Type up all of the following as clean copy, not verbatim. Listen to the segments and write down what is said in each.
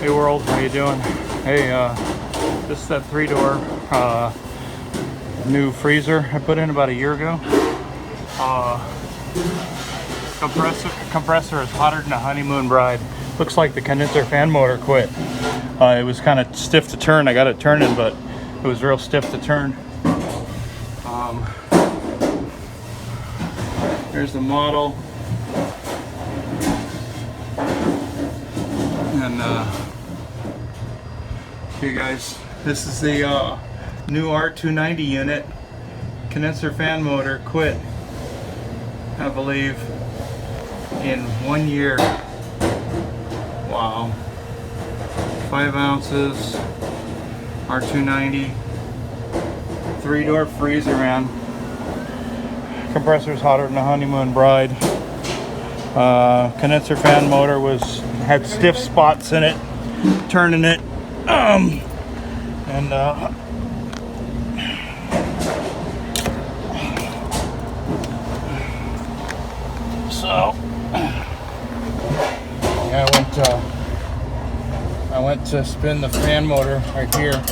Hey world, how you doing? Hey, this is that 3-door new freezer I put in about a year ago. Compressor is hotter than a honeymoon bride. Looks like the condenser fan motor quit. It was kind of stiff to turn. I got it turning, but it was real stiff to turn. Here's the model. And okay guys, this is the new R-290 unit. Condenser fan motor quit, I believe, in 1 year. Wow. 5 ounces, R-290, 3-door freezer, man. Compressor's hotter than a honeymoon bride. Condenser fan motor had stiff spots in it, turning it, so yeah, I went to spin the fan motor right here,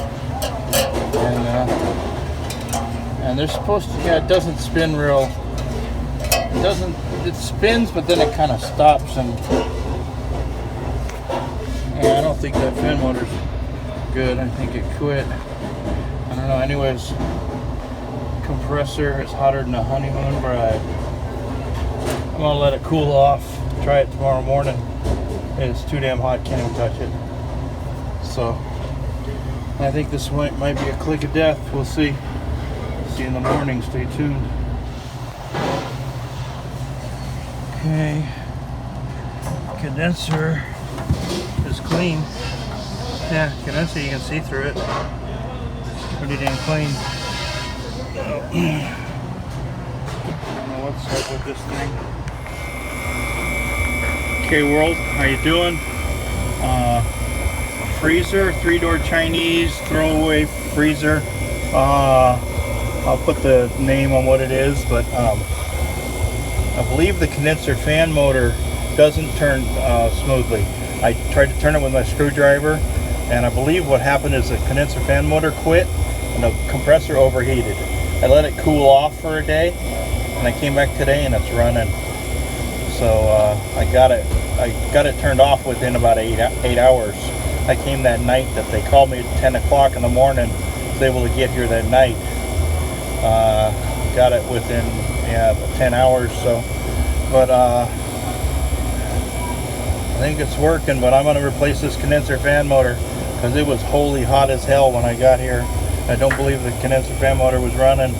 and they're supposed to, yeah, it doesn't spin real. It spins, but then it kind of stops, and yeah, I don't think that fan motor's good. I think it quit. I don't know. Anyways, compressor is hotter than a honeymoon bride. I'm gonna let it cool off. Try it tomorrow morning. It's too damn hot. Can't even touch it. So I think this might be a click of death. We'll see. See you in the morning. Stay tuned. Okay. Condenser is clean. Yeah, condenser, you can see through it. Pretty damn clean. I don't know what's up with this thing. Okay world, how you doing? Freezer, 3-door Chinese throwaway freezer. I'll put the name on what it is, but I believe the condenser fan motor doesn't turn smoothly. I tried to turn it with my screwdriver, and I believe what happened is the condenser fan motor quit and the compressor overheated. I let it cool off for a day, and I came back today and it's running. So I got it turned off within about 8 hours. I came that night that they called me at 10 o'clock in the morning. I was able to get here that night. Got it within about 10 hours. So, but I think it's working. But I'm going to replace this condenser fan motor because it was holy hot as hell when I got here. I don't believe the condenser fan motor was running.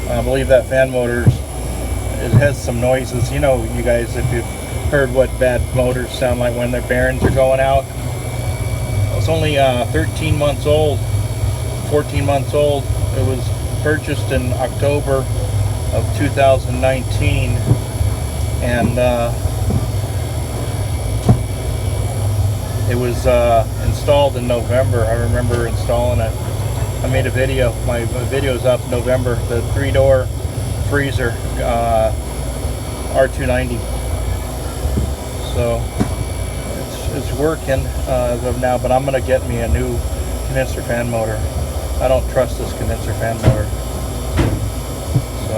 I believe that fan motor, it has some noises. You know, you guys, if you've heard what bad motors sound like when their bearings are going out. It's only 13 months old, 14 months old. It was purchased in October of 2019, and it was installed in November. I remember installing it. I made a video. My video's up in November. The 3-door freezer, R-290. So it's working as of now, but I'm gonna get me a new condenser fan motor. I don't trust this condenser fan motor. So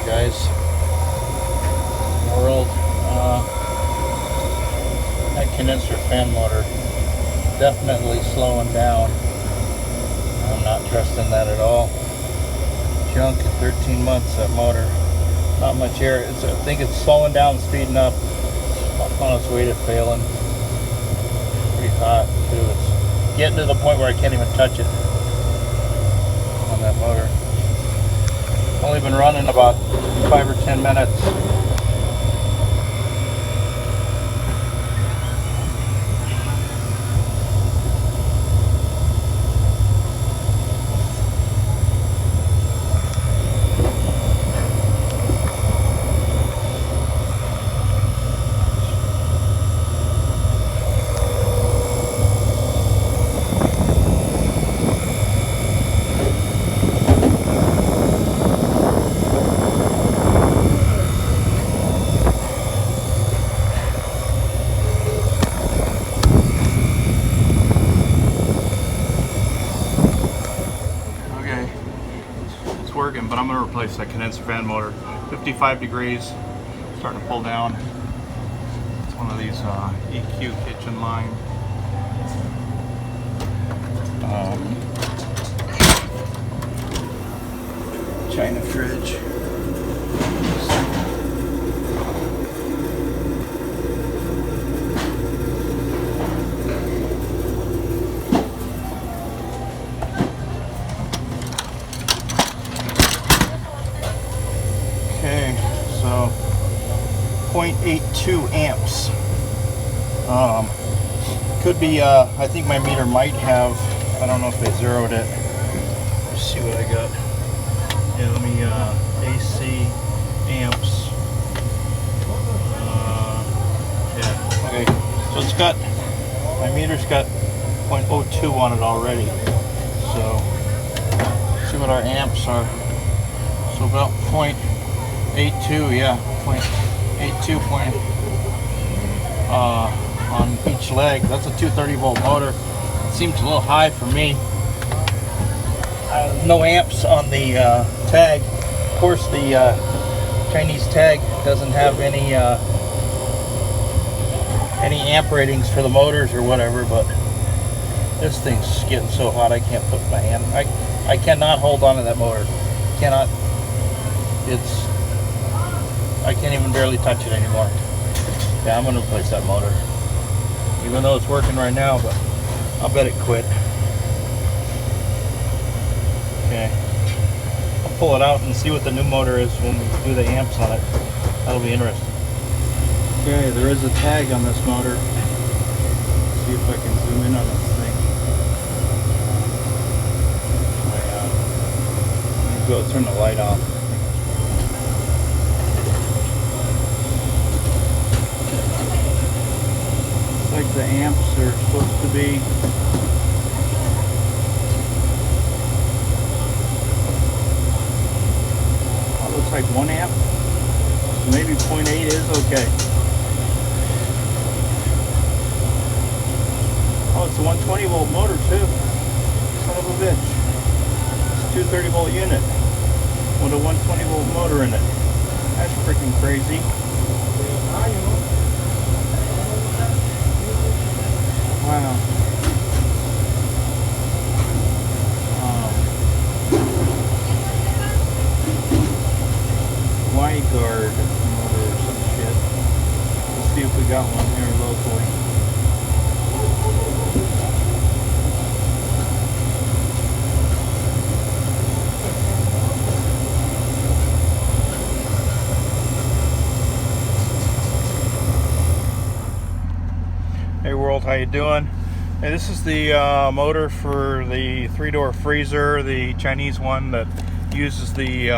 guys, world, that condenser fan motor definitely slowing down. I'm not trusting that at all. Junk at 13 months, that motor. Not much air. I think it's slowing down, speeding up. It's on its way to failing. Pretty hot too. It's getting to the point where I can't even touch it on that motor. Only been running about 5 or 10 minutes. Working, but I'm going to replace that condenser fan motor. 55 degrees, starting to pull down. It's one of these EQ kitchen line. China fridge. Okay, so 0.82 amps. Could be, I think my meter might have, I don't know if they zeroed it. Let's see what I got. Yeah, let me, AC amps. Yeah, okay. So it's got, my meter's got 0.02 on it already. So, let's see what our amps are. So about 0.82, yeah, 0.82 on each leg. That's a 230 volt motor. It seems a little high for me. No amps on the tag. Of course, the Chinese tag doesn't have any amp ratings for the motors or whatever, but this thing's getting so hot I can't put my hand. I cannot hold on to that motor. Cannot. I can't even barely touch it anymore. Yeah, I'm gonna replace that motor. Even though it's working right now, but I'll bet it quit. Okay. I'll pull it out and see what the new motor is when we do the amps on it. That'll be interesting. Okay, there is a tag on this motor. Let's see if I can zoom in on this thing. Let me go turn the light off. Like the amps are supposed to be looks like 1 amp, so maybe 0.8 is okay. Oh, it's a 120 volt motor too. Son of a bitch. It's a 230 volt unit with a 120 volt motor in it. That's freaking crazy. Wow. Guard motor or some shit. Let's see if we got one here locally. Hey world, how you doing? Hey, this is the motor for the 3-door freezer, the Chinese one that uses the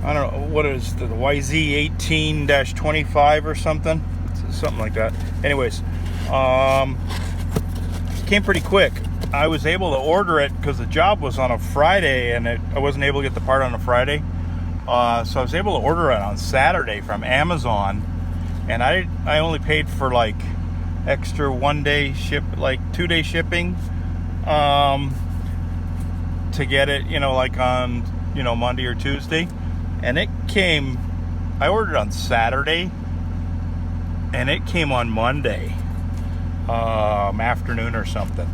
I don't know what is the YZ18-25 or something like that. Anyways, came pretty quick. I was able to order it because the job was on a Friday and I wasn't able to get the part on a Friday, so I was able to order it on Saturday from Amazon, and I only paid for like extra 1-day ship, like 2-day shipping to get it, you know, like on, you know, Monday or Tuesday. And it came, I ordered on Saturday, and it came on Monday afternoon or something.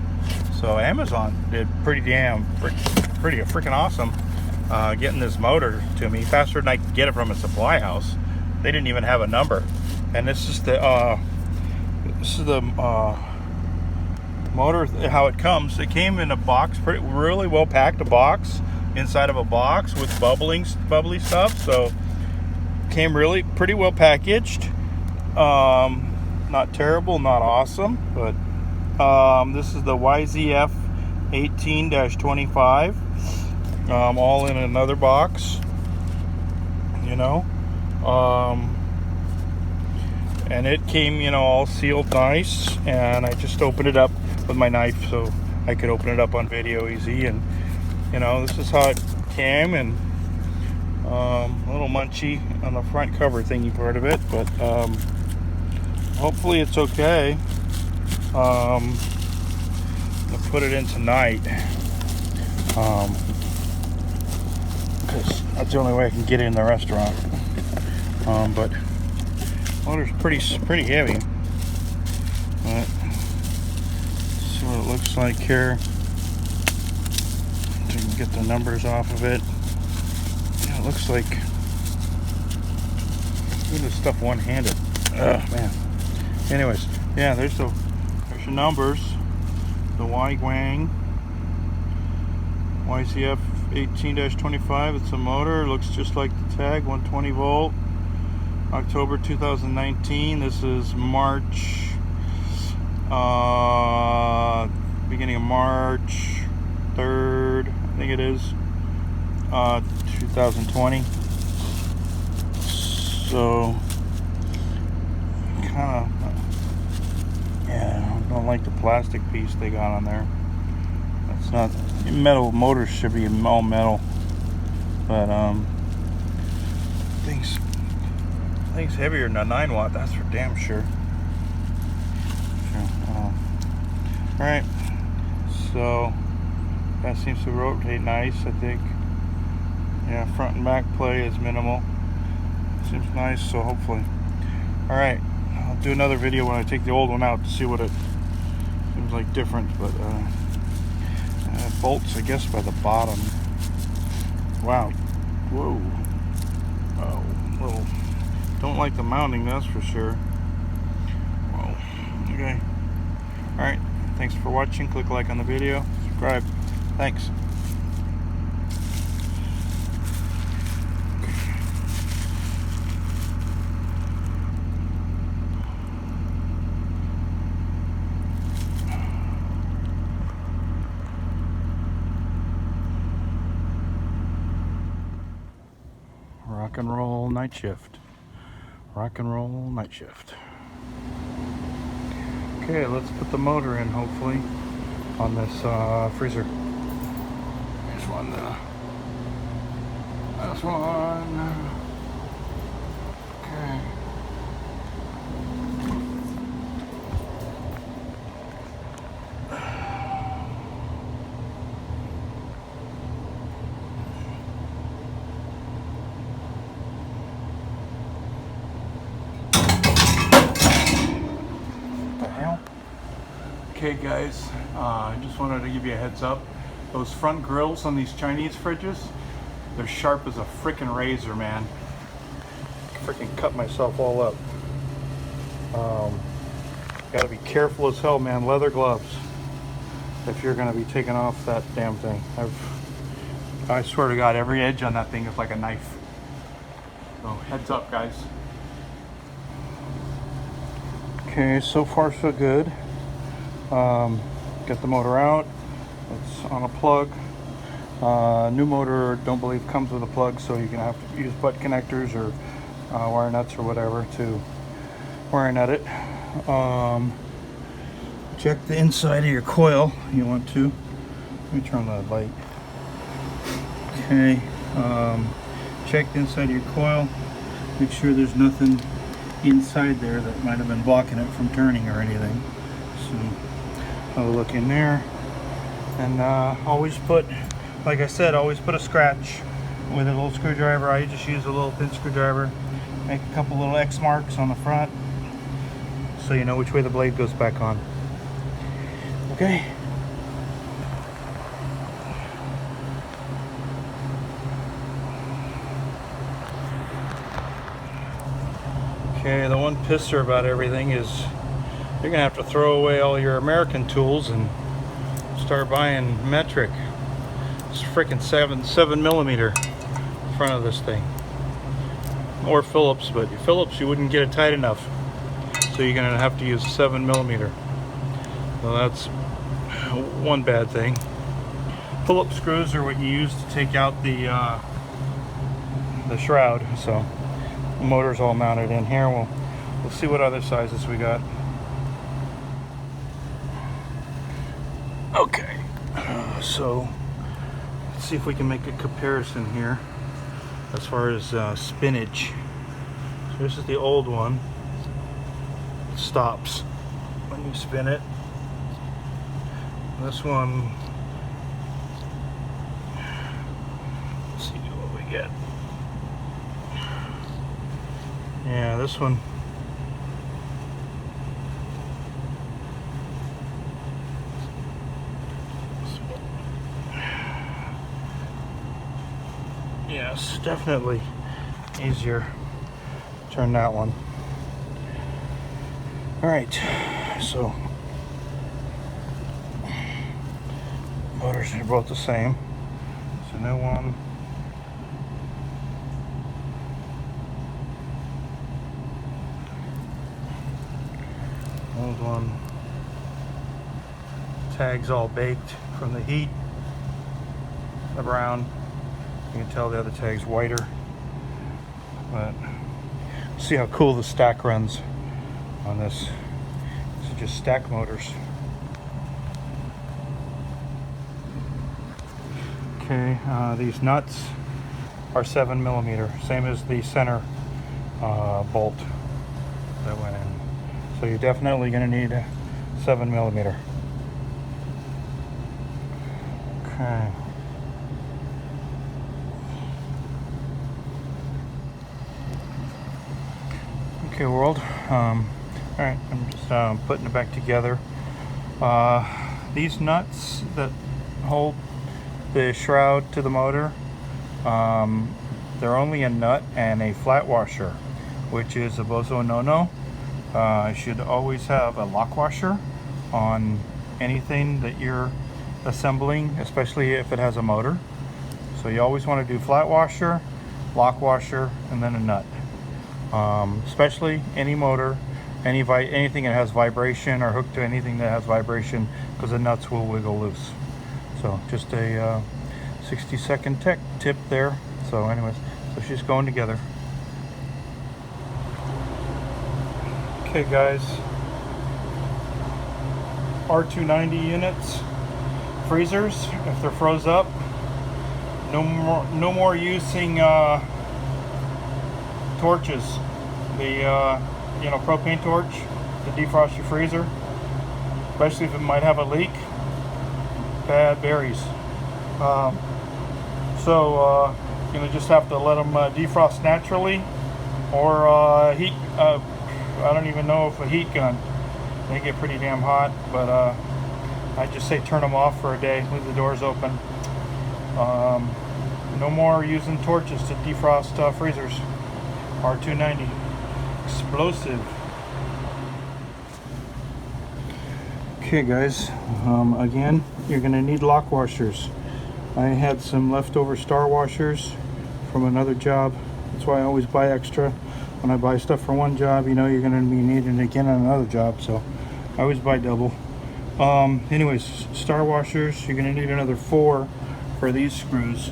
So Amazon did pretty freaking awesome getting this motor to me faster than I could get it from a supply house. They didn't even have a number. And this is the motor, how it comes. It came in a box, really well packed, a box. inside of a box with bubbly stuff. So came really pretty well packaged. Not terrible, not awesome, but this is the YZF 18-25, all in another box, you know. And it came, you know, all sealed nice, and I just opened it up with my knife so I could open it up on video easy. And you know, this is how it came, and a little munchy on the front cover thingy part of it, but hopefully it's okay. I'll put it in tonight, because that's the only way I can get it in the restaurant. But motor's pretty heavy. But see what it looks like here. So you can get the numbers off of it. Yeah, it looks like do this stuff one-handed. Oh man. Anyways, yeah, there's your numbers. The Hvac YCF 18-25. It's a motor. It looks just like the tag. 120 volt. October 2019. This is March. Beginning of March 3rd, I think it is. 2020. So kind of, yeah, I don't like the plastic piece they got on there. It's not metal. Motors should be all metal, but things heavier than a 9-watt. That's for damn sure. All right, so that seems to rotate nice, I think. Yeah, front and back play is minimal. Seems nice, so hopefully. All right, I'll do another video when I take the old one out to see what it seems like different, but bolts, I guess, by the bottom. Wow. Whoa. Oh, little. Don't like the mounting, that's for sure. Whoa. Okay. All right. Thanks for watching. Click like on the video. Subscribe. Thanks. Rock and roll night shift. Rock and roll night shift. Okay, let's put the motor in, hopefully, on this freezer. Here's one. This one. Okay. Okay guys, I just wanted to give you a heads up. Those front grills on these Chinese fridges, they're sharp as a frickin' razor, man. Frickin' cut myself all up. Gotta be careful as hell, man. Leather gloves if you're gonna be taking off that damn thing. I swear to God, every edge on that thing is like a knife. So heads up, guys. Okay, so far so good. Get the motor out. It's on a plug. New motor, don't believe comes with a plug, so you're gonna have to use butt connectors or wire nuts or whatever to wire nut it. Check the inside of your coil. You want to. Let me turn on the light. Okay. Check the inside of your coil. Make sure there's nothing inside there that might have been blocking it from turning or anything. So have a look in there, and always put, like I said, always put a scratch with a little screwdriver. I just use a little thin screwdriver, make a couple little X marks on the front so you know which way the blade goes back on. Okay. Okay, the one pisser about everything is you're gonna have to throw away all your American tools and start buying metric. It's freaking 7mm front of this thing, or Phillips, but Phillips you wouldn't get it tight enough, so you're gonna have to use 7mm. So that's one bad thing. Phillips screws are what you use to take out the shroud. So the motor's all mounted in here. We'll see what other sizes we got. Okay, so let's see if we can make a comparison here as far as spinach. So this is the old one. It stops when you spin it. This one, let's see what we get. Yeah, this one. Yes, definitely easier. Turn that one. All right, so motors are both the same. It's a new one. Old one. Tags all baked from the heat. The brown. You can tell the other tag's whiter. But see how cool the stack runs on this. This is just stack motors. Okay, these nuts are 7mm, same as the center bolt that went in. So you're definitely going to need a 7mm. Okay. Okay, world. All right, I'm just putting it back together. These nuts that hold the shroud to the motor, they're only a nut and a flat washer, which is a bozo no-no. You should always have a lock washer on anything that you're assembling, especially if it has a motor. So you always want to do flat washer, lock washer, and then a nut. Especially any motor, anything that has vibration, or hooked to anything that has vibration, because the nuts will wiggle loose. So just a 60-second tech tip there. So anyways, so she's going together. Okay guys, R-290 units, freezers, if they're froze up, no more using torches. The propane torch to defrost your freezer, especially if it might have a leak. Bad berries. So just have to let them defrost naturally, or heat. I don't even know if a heat gun. They get pretty damn hot, but I just say turn them off for a day. Leave the doors open. No more using torches to defrost freezers. R-290, explosive. Okay guys, again, you're gonna need lock washers. I had some leftover star washers from another job. That's why I always buy extra. When I buy stuff for one job, you know you're gonna be needing it again on another job, so I always buy double. Anyways, star washers, you're gonna need another 4 for these screws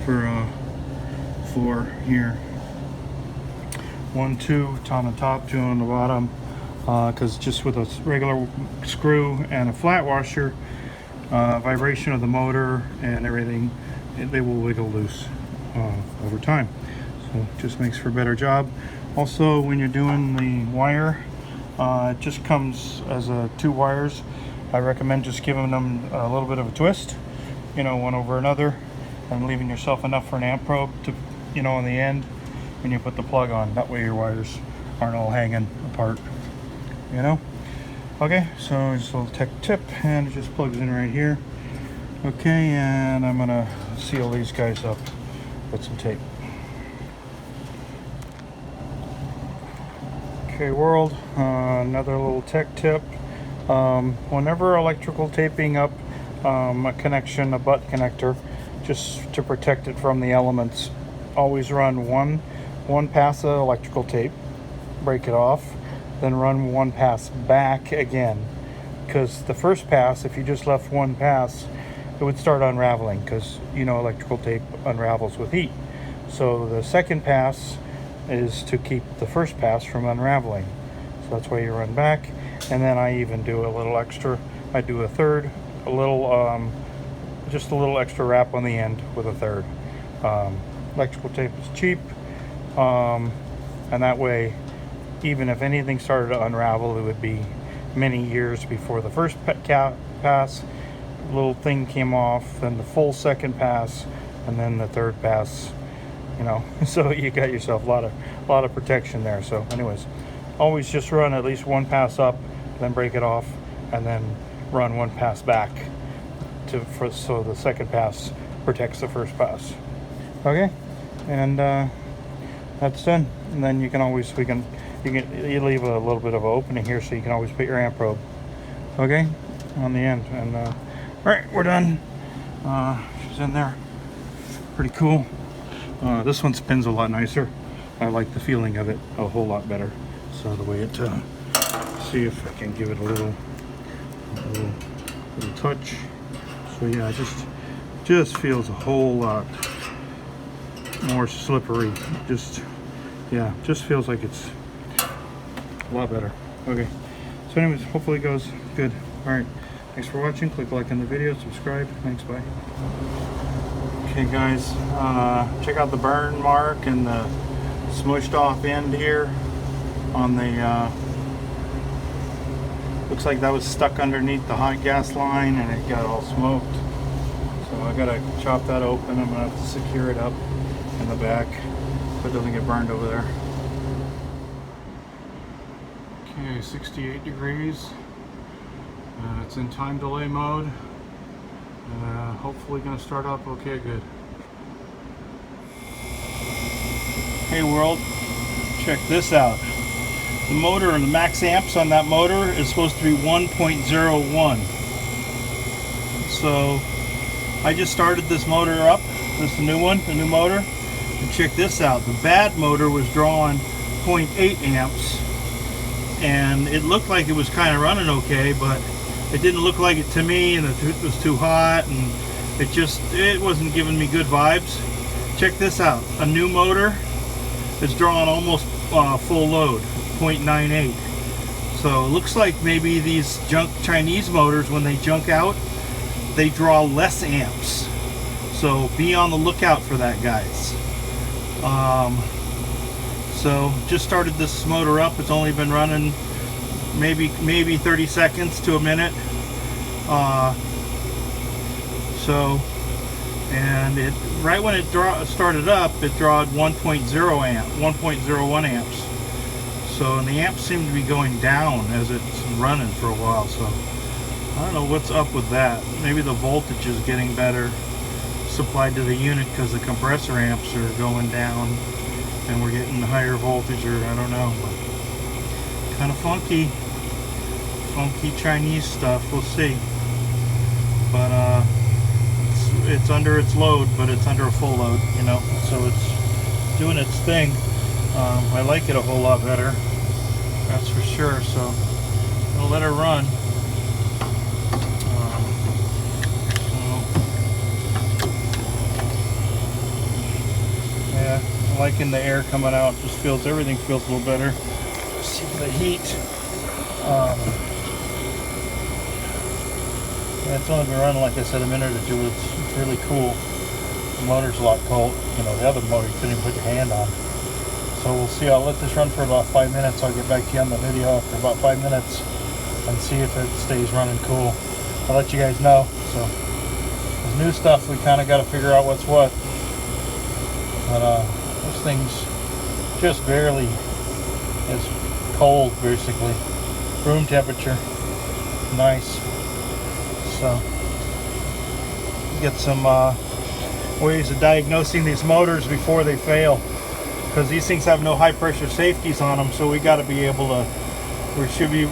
for 4 here. 1, 2 on the top, 2 on the bottom, because just with a regular screw and a flat washer, vibration of the motor and everything, they will wiggle loose over time. So it just makes for a better job. Also, when you're doing the wire, it just comes as 2 wires. I recommend just giving them a little bit of a twist, one over another, and leaving yourself enough for an amp probe to, on the end when you put the plug on. That way your wires aren't all hanging apart, Okay, so just a little tech tip, and it just plugs in right here. Okay, and I'm gonna seal these guys up with some tape. Okay, world, another little tech tip. Whenever electrical taping up a connection, a butt connector just to protect it from the elements. Always run one pass of electrical tape, break it off, then run one pass back again, because the first pass, if you just left one pass, it would start unraveling, because you know electrical tape unravels with heat. So the second pass is to keep the first pass from unraveling. So that's why you run back. And then I even do a little extra. I do a third, a little, just a little extra wrap on the end with a third. Electrical tape is cheap, and that way, even if anything started to unravel, it would be many years before the first pass. Little thing came off, then the full second pass, and then the third pass. You know, so you got yourself a lot of protection there. So, anyways, always just run at least one pass up, then break it off, and then run one pass back so the second pass protects the first pass. Okay, and that's done. And then you can always you leave a little bit of an opening here, so you can always put your amp probe. Okay, on the end. And all right, we're done. She's in there. Pretty cool. This one spins a lot nicer. I like the feeling of it a whole lot better. So the way it, see if I can give it a little touch. So yeah, it just feels a whole lot more slippery. Just feels like it's a lot better. Okay. So anyways, hopefully it goes good. All right. Thanks for watching. Click like on the video, subscribe. Thanks. Bye. Okay guys, check out the burn mark and the smushed off end here on the, looks like that was stuck underneath the hot gas line and it got all smoked. So I gotta chop that open. I'm gonna have to secure it up in the back so it doesn't get burned over there. Okay, 68 degrees. It's in time delay mode. Hopefully gonna start up okay, good. Hey world, check this out. The motor and the max amps on that motor is supposed to be 1.01. So I just started this motor up. This is the new one, the new motor. And check this out. The bad motor was drawing 0.8 amps and it looked like it was kind of running okay, but it didn't look like it to me, and it was too hot, and it wasn't giving me good vibes. Check this out. A new motor is drawing almost full load, 0.98. So it looks like maybe these junk Chinese motors, when they junk out, they draw less amps. So be on the lookout for that, guys. So just started this motor up. It's only been running maybe 30 seconds to a minute. And it right when it started up, it drawed 1.01 amps. So, and the amps seem to be going down as it's running for a while. So I don't know what's up with that. Maybe the voltage is getting better supplied to the unit because the compressor amps are going down and we're getting higher voltage, or I don't know. But kind of funky Chinese stuff. We'll see. But it's under its load, but it's under a full load, you know, so it's doing its thing. I like it a whole lot better, that's for sure. So I'll let her run. Yeah, I'm liking the air coming out. Just everything feels a little better. See the heat. Yeah, it's only been running, like I said, a minute or two. It's really cool. The motor's a lot cold. You know, the other motor you couldn't even put your hand on. So we'll see. I'll let this run for about 5 minutes. I'll get back to you on the video after about 5 minutes and see if it stays running cool. I'll let you guys know. So there's new stuff. We kind of got to figure out what's what. But this thing's just barely is cold, basically. Room temperature. Nice. So get some ways of diagnosing these motors before they fail, because these things have no high pressure safeties on them. So we got to be able to, we should be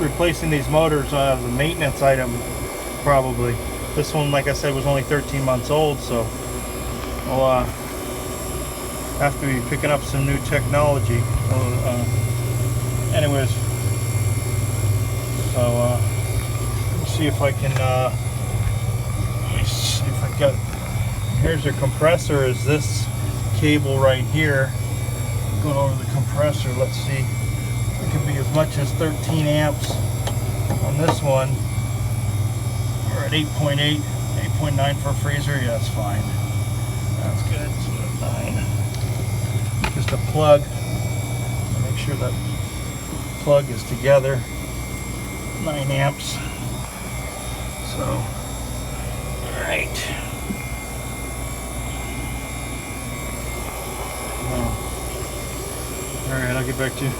replacing these motors as a maintenance item probably. This one, like I said, was only 13 months old, so we'll have to be picking up some new technology. Anyways, so let's see if I can. Let me see if I got. Here's your compressor. Is this cable right here? Going over the compressor. Let's see. It can be as much as 13 amps on this one. We're at 8.8, 8.9 for a freezer. Yeah, that's fine. That's good. So 9. Just a plug. Make sure that plug is together. 9 amps. So, all right. All right, I'll get back to you.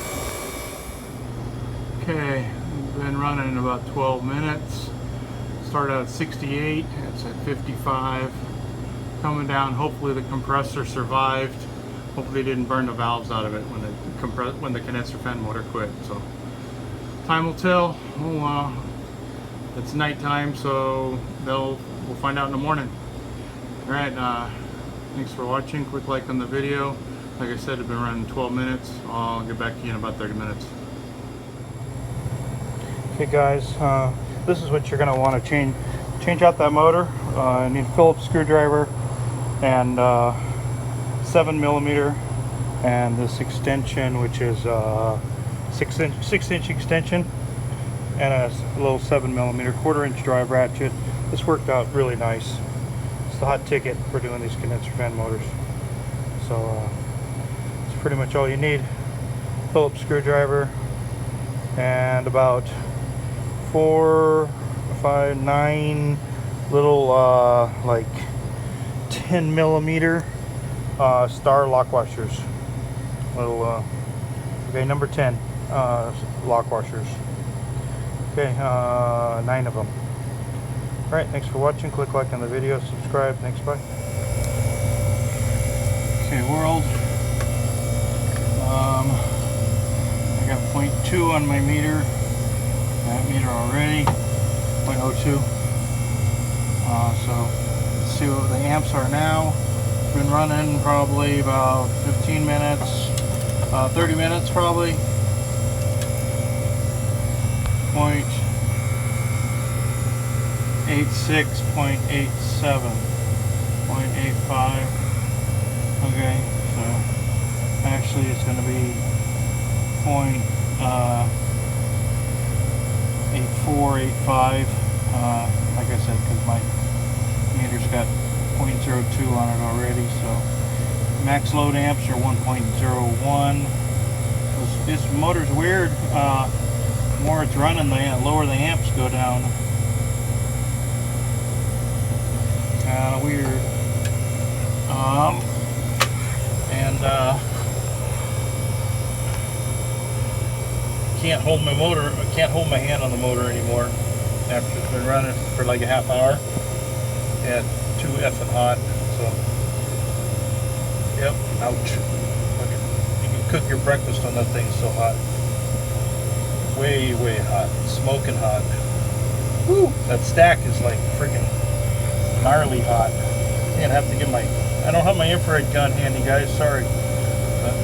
Okay, been running about 12 minutes. Started out at 68, it's at 55. Coming down, hopefully the compressor survived. Hopefully they didn't burn the valves out of it when the condenser fan motor quit. So time will tell. It's nighttime, so we'll find out in the morning. All right, thanks for watching. Quick like on the video. Like I said, it's been running 12 minutes. I'll get back to you in about 30 minutes. Okay guys, this is what you're going to want to change out that motor. You need a Phillips screwdriver and 7mm, and this extension, which is 6-inch extension, and a little 7mm 1/4-inch drive ratchet. This worked out really nice. It's the hot ticket for doing these condenser fan motors. So it's pretty much all you need. Phillips screwdriver and about 4, 5, 9 little like 10mm star lock washers. Little okay, number 10 lock washers. Okay, 9 of them. Alright, thanks for watching. Click like on the video, subscribe. Thanks, bye. Okay, world. I got 0.2 on my meter. That meter already. 0.02. So let's see what the amps are now. Been running probably about 15 minutes, 30 minutes probably. 0.86, 0.87, 0.85. Okay, so actually it's going to be 0.84, 85. Like I said, because my meter's got 0.02 on it already. So max load amps are 1.01. This motor's weird. The more it's running, the lower the amps go down. Weird. Can't hold my motor. I can't hold my hand on the motor anymore after it's been running for like a half hour. Yeah, too effing hot. So, yep. Ouch. Okay. You can cook your breakfast on that thing. So hot. Way hot. Smoking hot. Woo! That stack is like freaking gnarly hot. I'm gonna have to get my. I don't have my infrared gun handy, guys. Sorry, but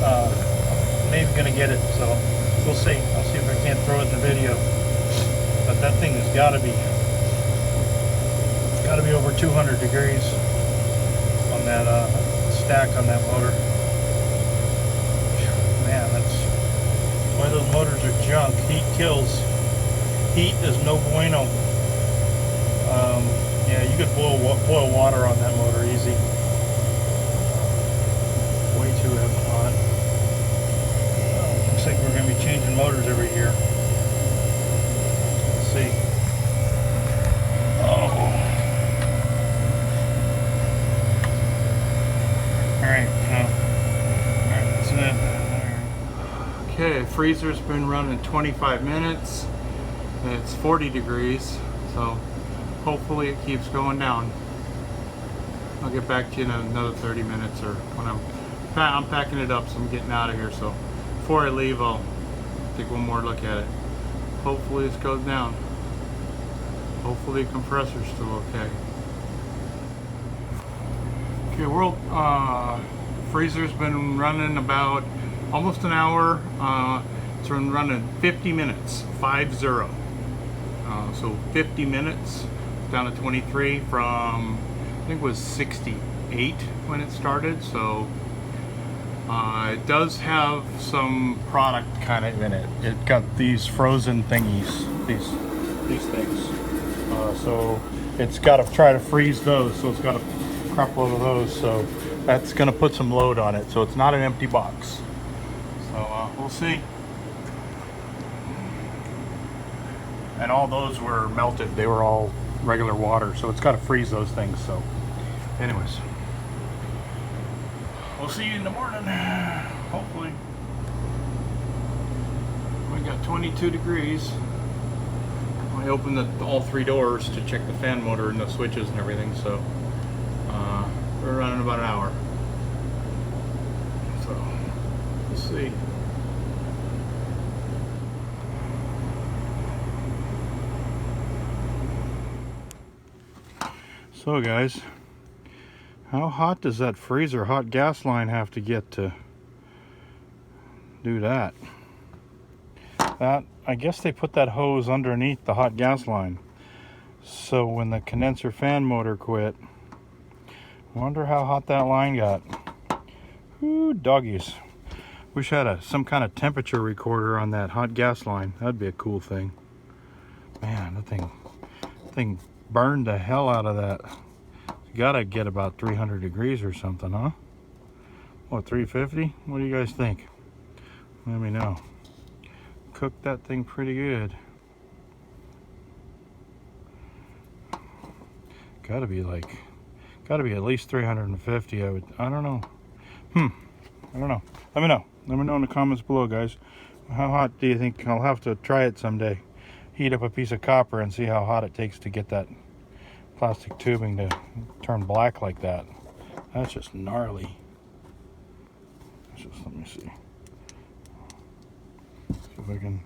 maybe gonna get it. So we'll see. I'll see if I can't throw it in the video. But that thing has got to be. It's got to be over 200 degrees on that stack on that motor. Man, that's why those motors are junk. Heat kills. Heat is no bueno. Yeah, you could boil water on that motor easy. Way too hot. Looks like we're going to be changing motors every year. Let's see. Oh. Alright, that's it. Okay, freezer's been running 25 minutes. It's 40 degrees, so hopefully it keeps going down. I'll get back to you in another 30 minutes, or when I'm packing it up, so I'm getting out of here. So before I leave, I'll take one more look at it. Hopefully this goes down. hopefully the compressor's still okay. Okay, freezer's been running about almost an hour. It's been running 50 minutes, 50. So 50 minutes down to 23 from, I think it was 68 when it started. So it does have some product kind of in it. It got these frozen thingies, these things. So it's got to try to freeze those. So it's got a crap load of those. So that's going to put some load on it. So it's not an empty box. So we'll see. And all those were melted. They were all regular water. So it's got to freeze those things. So anyways, we'll see you in the morning, hopefully. We got 22 degrees. I opened all 3 doors to check the fan motor and the switches and everything, so we're running about an hour. So we'll see. So guys, how hot does that freezer hot gas line have to get to do that? I guess they put that hose underneath the hot gas line. So when the condenser fan motor quit, I wonder how hot that line got. Ooh, doggies. Wish I had some kind of temperature recorder on that hot gas line. That'd be a cool thing. Man, that thing burned the hell out of that. You gotta get about 300 degrees or something, huh? What, 350? What do you guys think? Let me know. Cooked that thing pretty good. Gotta be at least 350. I don't know. I don't know. Let me know. Let me know in the comments below, guys. How hot do you think? I'll have to try it someday. Heat up a piece of copper and see how hot it takes to get that plastic tubing to turn black like that. That's just gnarly. Let me see. See if I can.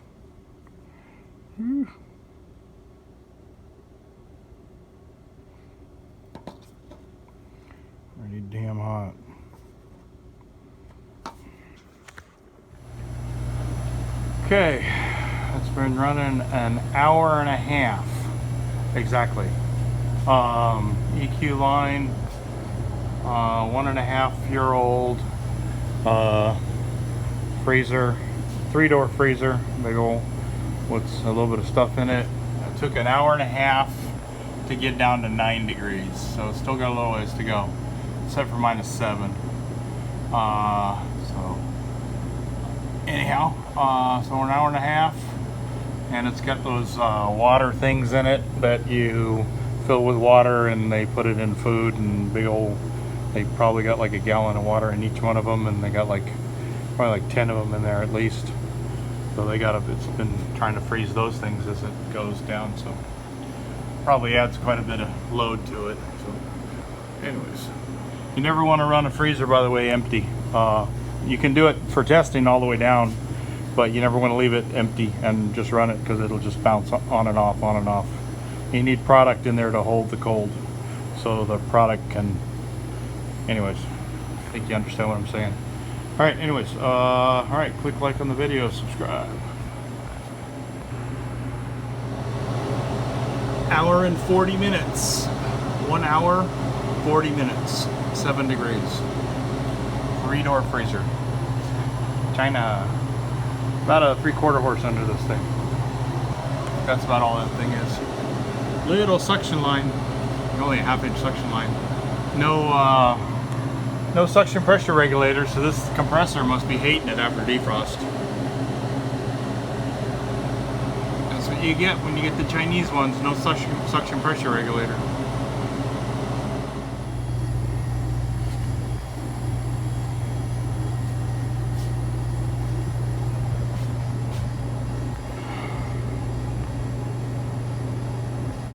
Pretty damn hot. Okay, it's been running an hour and a half exactly. EQ line, 1.5-year-old freezer, 3-door freezer, big old, with a little bit of stuff in it. It took an hour and a half to get down to 9 degrees, so it's still got a little ways to go, except for -7. So anyhow, so an hour and a half, and it's got those water things in it that you fill with water and they put it in food, and big old, they probably got like a gallon of water in each one of them, and they got probably like 10 of them in there at least. So it's been trying to freeze those things as it goes down, so probably adds quite a bit of load to it. So anyways, you never want to run a freezer, by the way, empty. You can do it for testing all the way down, but you never want to leave it empty and just run it, because it'll just bounce on and off, on and off. You need product in there to hold the cold, so the product can, anyways, I think you understand what I'm saying. All right, anyways, all right, click like on the video, subscribe. Hour and 40 minutes. 1 hour, 40 minutes, 7 degrees. 3-door freezer. China. About a 3/4 horse under this thing. That's about all that thing is. Little suction line. Only a 1/2-inch suction line. No suction pressure regulator, so this compressor must be hating it after defrost. That's what you get when you get the Chinese ones. No suction pressure regulator.